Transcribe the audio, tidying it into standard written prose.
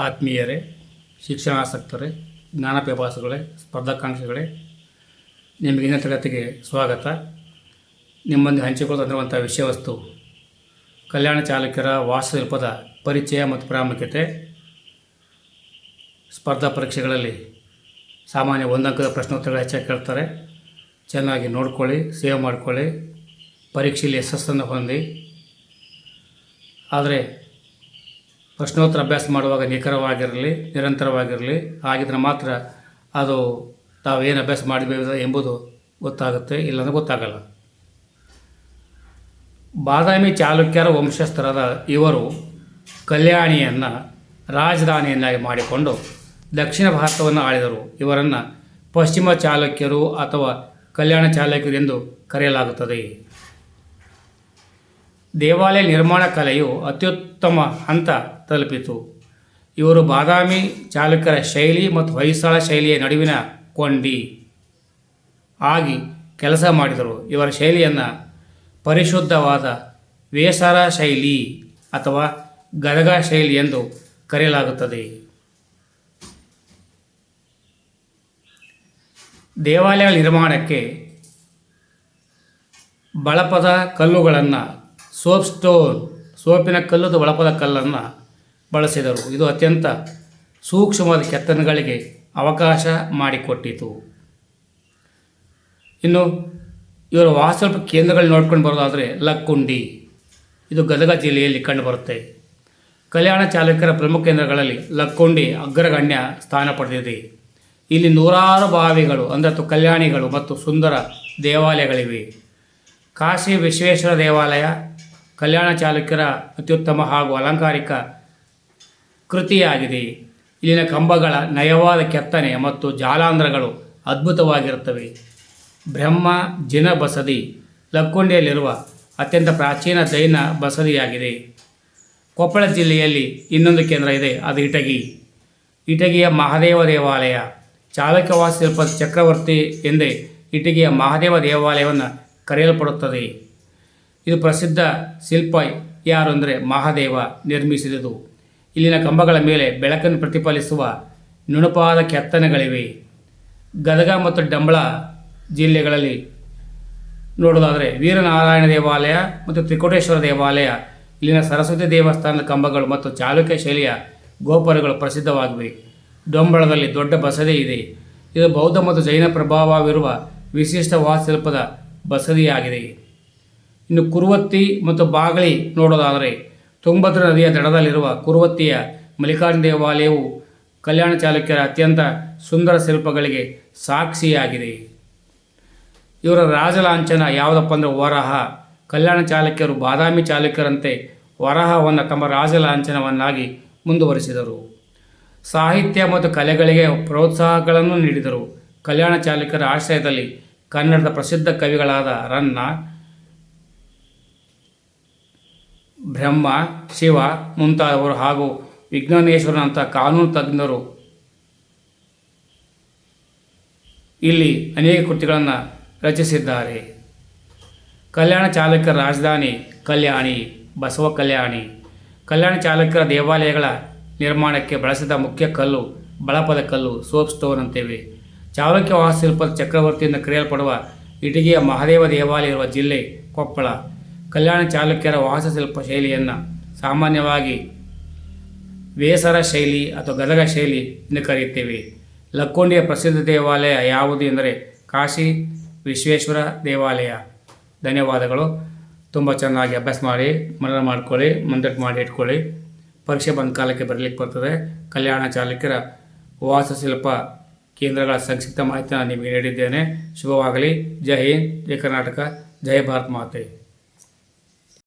ಆತ್ಮೀಯರೇ, ಶಿಕ್ಷಣಾಸಕ್ತರೇ, ಜ್ಞಾನ ಪಿಪಾಸುಗಳೇ, ಸ್ಪರ್ಧಾಕಾಂಕ್ಷಿಗಳೇ, ನಿಮಗೆ ಇಂದಿನ ತರಗತಿಗೆ ಸ್ವಾಗತ. ನಿಮ್ಮೊಂದಿಗೆ ಹಂಚಿಕೊಳ್ಳುತ್ತಿರುವಂಥ ವಿಷಯವಸ್ತು ಕಲ್ಯಾಣ ಚಾಲುಕ್ಯರ ವಾಸ್ತುಶಿಲ್ಪದ ಪರಿಚಯ ಮತ್ತು ಪ್ರಾಮುಖ್ಯತೆ. ಸ್ಪರ್ಧಾ ಪರೀಕ್ಷೆಗಳಲ್ಲಿ ಸಾಮಾನ್ಯ ಒಂದಂಕದ ಪ್ರಶ್ನೋತ್ತರಗಳು ಹೆಚ್ಚಾಗಿ ಕೇಳ್ತಾರೆ. ಚೆನ್ನಾಗಿ ನೋಡ್ಕೊಳ್ಳಿ, ಸೇವ್ ಮಾಡ್ಕೊಳ್ಳಿ, ಪರೀಕ್ಷೆಯಲ್ಲಿ ಯಶಸ್ಸನ್ನು ಹೊಂದಿ. ಆದರೆ ಪ್ರಶ್ನೋತ್ತರ ಅಭ್ಯಾಸ ಮಾಡುವಾಗ ನಿಖರವಾಗಿರಲಿ, ನಿರಂತರವಾಗಿರಲಿ. ಆಗಿದ್ರೆ ಮಾತ್ರ ಅದು ತಾವೇನು ಅಭ್ಯಾಸ ಮಾಡಬೇಕು ಎಂಬುದು ಗೊತ್ತಾಗುತ್ತೆ, ಇಲ್ಲಾಂದ್ರೆ ಗೊತ್ತಾಗಲ್ಲ. ಬಾದಾಮಿ ಚಾಲುಕ್ಯರ ವಂಶಸ್ಥರಾದ ಇವರು ಕಲ್ಯಾಣಿಯನ್ನು ರಾಜಧಾನಿಯನ್ನಾಗಿ ಮಾಡಿಕೊಂಡು ದಕ್ಷಿಣ ಭಾರತವನ್ನು ಆಳಿದರು. ಇವರನ್ನು ಪಶ್ಚಿಮ ಚಾಲುಕ್ಯರು ಅಥವಾ ಕಲ್ಯಾಣ ಚಾಲುಕ್ಯರು ಎಂದು ಕರೆಯಲಾಗುತ್ತದೆ. ದೇವಾಲಯ ನಿರ್ಮಾಣ ಕಲೆಯು ಅತ್ಯುತ್ತಮ ಹಂತ ತಲುಪಿತು. ಇವರು ಬಾದಾಮಿ ಚಾಲುಕ್ಯರ ಶೈಲಿ ಮತ್ತು ಹೊಯ್ಸಳ ಶೈಲಿಯ ನಡುವಿನ ಕೊಂಡಿ ಆಗಿ ಕೆಲಸ ಮಾಡಿದರು. ಇವರ ಶೈಲಿಯನ್ನು ಪರಿಶುದ್ಧವಾದ ವೇಸರ ಶೈಲಿ ಅಥವಾ ಗದಗ ಶೈಲಿ ಎಂದು ಕರೆಯಲಾಗುತ್ತದೆ. ದೇವಾಲಯಗಳ ನಿರ್ಮಾಣಕ್ಕೆ ಬಳಪದ ಕಲ್ಲುಗಳನ್ನು ಸೋಪಿನ ಕಲ್ಲುದು ಬಳಪದ ಕಲ್ಲನ್ನು ಬಳಸಿದರು. ಇದು ಅತ್ಯಂತ ಸೂಕ್ಷ್ಮವಾದ ಕೆತ್ತನೆಗಳಿಗೆ ಅವಕಾಶ ಮಾಡಿಕೊಟ್ಟಿತು. ಇನ್ನು ಇವರ ವಾಸ್ತುಶಿಲ್ಪ ಕೇಂದ್ರಗಳು ನೋಡ್ಕೊಂಡು ಬರೋದಾದರೆ ಲಕ್ಕುಂಡಿ, ಇದು ಗದಗ ಜಿಲ್ಲೆಯಲ್ಲಿ ಕಂಡುಬರುತ್ತೆ. ಕಲ್ಯಾಣ ಚಾಲುಕ್ಯರ ಪ್ರಮುಖ ಕೇಂದ್ರಗಳಲ್ಲಿ ಲಕ್ಕುಂಡಿ ಅಗ್ರಗಣ್ಯ ಸ್ಥಾನ ಪಡೆದಿದೆ. ಇಲ್ಲಿ ನೂರಾರು ಬಾವಿಗಳು ಅಂದರೆ ಕಲ್ಯಾಣಿಗಳು ಮತ್ತು ಸುಂದರ ದೇವಾಲಯಗಳಿವೆ. ಕಾಶಿ ವಿಶ್ವೇಶ್ವರ ದೇವಾಲಯ ಕಲ್ಯಾಣ ಚಾಲುಕ್ಯರ ಅತ್ಯುತ್ತಮ ಹಾಗೂ ಅಲಂಕಾರಿಕ ಕೃತಿಯಾಗಿದೆ. ಇಲ್ಲಿನ ಕಂಬಗಳ ನಯವಾದ ಕೆತ್ತನೆ ಮತ್ತು ಜಾಲಾಂಧ್ರಗಳು ಅದ್ಭುತವಾಗಿರುತ್ತವೆ. ಬ್ರಹ್ಮ ಜಿನ ಬಸದಿ ಲಕ್ಕುಂಡಿಯಲ್ಲಿರುವ ಅತ್ಯಂತ ಪ್ರಾಚೀನ ಜೈನ ಬಸದಿಯಾಗಿದೆ. ಕೊಪ್ಪಳ ಜಿಲ್ಲೆಯಲ್ಲಿ ಇನ್ನೊಂದು ಕೇಂದ್ರ ಇದೆ, ಅದು ಇಟಗಿಯ ಮಹಾದೇವ ದೇವಾಲಯ. ಚಾಲುಕ್ಯ ವಾಸ್ತುಶಿಲ್ಪದ ಚಕ್ರವರ್ತಿ ಎಂದೇ ಇಟಗಿಯ ಮಹಾದೇವ ದೇವಾಲಯವನ್ನು ಕರೆಯಲ್ಪಡುತ್ತದೆ. ಇದು ಪ್ರಸಿದ್ಧ ಶಿಲ್ಪ ಯಾರು ಅಂದರೆ ಮಹಾದೇವ ನಿರ್ಮಿಸಿದುದು. ಇಲ್ಲಿನ ಕಂಬಗಳ ಮೇಲೆ ಬೆಳಕನ್ನು ಪ್ರತಿಫಲಿಸುವ ನುಣುಪಾದ ಕೆತ್ತನೆಗಳಿವೆ. ಗದಗ ಮತ್ತು ಡಂಬಳ ಜಿಲ್ಲೆಗಳಲ್ಲಿ ನೋಡೋದಾದರೆ ವೀರನಾರಾಯಣ ದೇವಾಲಯ ಮತ್ತು ತ್ರಿಕೋಟೇಶ್ವರ ದೇವಾಲಯ, ಇಲ್ಲಿನ ಸರಸ್ವತಿ ದೇವಸ್ಥಾನದ ಕಂಬಗಳು ಮತ್ತು ಚಾಲುಕ್ಯ ಶೈಲಿಯ ಗೋಪುರಗಳು ಪ್ರಸಿದ್ಧವಾಗಿವೆ. ಡಂಬಳದಲ್ಲಿ ದೊಡ್ಡ ಬಸದಿ ಇದೆ. ಇದು ಬೌದ್ಧ ಮತ್ತು ಜೈನ ಪ್ರಭಾವವಿರುವ ವಿಶಿಷ್ಟ ವಾಸ್ತುಶಿಲ್ಪದ ಬಸದಿಯಾಗಿದೆ. ಇನ್ನು ಕುರುವತ್ತಿ ಮತ್ತು ಬಾಗಳಿ ನೋಡೋದಾದರೆ ತುಂಗಭದ್ರಾ ನದಿಯ ದಡದಲ್ಲಿರುವ ಕುರುವತ್ತಿಯ ಮಲ್ಲಿಕಾರ್ಜುನ ದೇವಾಲಯವು ಕಲ್ಯಾಣ ಚಾಲುಕ್ಯರ ಅತ್ಯಂತ ಸುಂದರ ಶಿಲ್ಪಗಳಿಗೆ ಸಾಕ್ಷಿಯಾಗಿದೆ. ಇವರ ರಾಜಲಾಂಛನ ಯಾವುದಪ್ಪ ಅಂದರೆ ವರಹ. ಕಲ್ಯಾಣ ಚಾಲುಕ್ಯರು ಬಾದಾಮಿ ಚಾಲುಕ್ಯರಂತೆ ವರಹವನ್ನು ತಮ್ಮ ರಾಜಲಾಂಛನವನ್ನಾಗಿ ಮುಂದುವರಿಸಿದರು. ಸಾಹಿತ್ಯ ಮತ್ತು ಕಲೆಗಳಿಗೆ ಪ್ರೋತ್ಸಾಹಗಳನ್ನು ನೀಡಿದರು. ಕಲ್ಯಾಣ ಚಾಲುಕ್ಯರ ಆಶ್ರಯದಲ್ಲಿ ಕನ್ನಡದ ಪ್ರಸಿದ್ಧ ಕವಿಗಳಾದ ರನ್ನ, ಬ್ರಹ್ಮ, ಶಿವ ಮುಂತಾದವರು ಹಾಗೂ ವಿಜ್ಞಾನೇಶ್ವರನಂಥ ಕಾನೂನು ತಜ್ಞರು ಇಲ್ಲಿ ಅನೇಕ ಕೃತಿಗಳನ್ನು ರಚಿಸಿದ್ದಾರೆ. ಕಲ್ಯಾಣ ಚಾಲುಕ್ಯರ ರಾಜಧಾನಿ ಕಲ್ಯಾಣಿ, ಬಸವ ಕಲ್ಯಾಣಿ. ಕಲ್ಯಾಣ ಚಾಲುಕ್ಯರ ದೇವಾಲಯಗಳ ನಿರ್ಮಾಣಕ್ಕೆ ಬಳಸಿದ ಮುಖ್ಯ ಕಲ್ಲು ಬಳಪದ ಕಲ್ಲು, ಸೋಪ್ ಸ್ಟೋನ್ ಅಂತೇವೆ. ಚಾಲುಕ್ಯ ವಾಸ್ತುಶಿಲ್ಪದ ಚಕ್ರವರ್ತಿಯಿಂದ ಕರೆಯಲ್ಪಡುವ ಇಟಗಿಯ ಮಹಾದೇವ ದೇವಾಲಯ ಇರುವ ಜಿಲ್ಲೆ ಕೊಪ್ಪಳ. ಕಲ್ಯಾಣ ಚಾಲುಕ್ಯರ ವಾಸ್ತುಶಿಲ್ಪ ಶೈಲಿಯನ್ನು ಸಾಮಾನ್ಯವಾಗಿ ವೇಸರ ಶೈಲಿ ಅಥವಾ ಗದಗ ಶೈಲಿ ಎಂದು ಕರೆಯುತ್ತೇವೆ. ಲಕ್ಕುಂಡಿಯ ಪ್ರಸಿದ್ಧ ದೇವಾಲಯ ಯಾವುದು ಎಂದರೆ ಕಾಶಿ ವಿಶ್ವೇಶ್ವರ ದೇವಾಲಯ. ಧನ್ಯವಾದಗಳು. ತುಂಬ ಚೆನ್ನಾಗಿ ಅಭ್ಯಾಸ ಮಾಡಿ, ಮನನ ಮಾಡ್ಕೊಳ್ಳಿ, ಮುಂದಕ್ಕೆ ಮಾಡಿ ಇಟ್ಕೊಳ್ಳಿ. ಪರೀಕ್ಷೆ ಬಂದ ಕಾಲಕ್ಕೆ ಬರಲಿಕ್ಕೆ ಬರ್ತದೆ. ಕಲ್ಯಾಣ ಚಾಲುಕ್ಯರ ವಾಸ್ತುಶಿಲ್ಪ ಕೇಂದ್ರಗಳ ಸಂಕ್ಷಿಪ್ತ ಮಾಹಿತಿಯನ್ನು ನಿಮಗೆ ನೀಡಿದ್ದೇನೆ. ಶುಭವಾಗಲಿ. ಜೈ ಹಿಂದ್, ಜೈ ಕರ್ನಾಟಕ, ಜೈ ಭಾರತ್ ಮಾತೆ.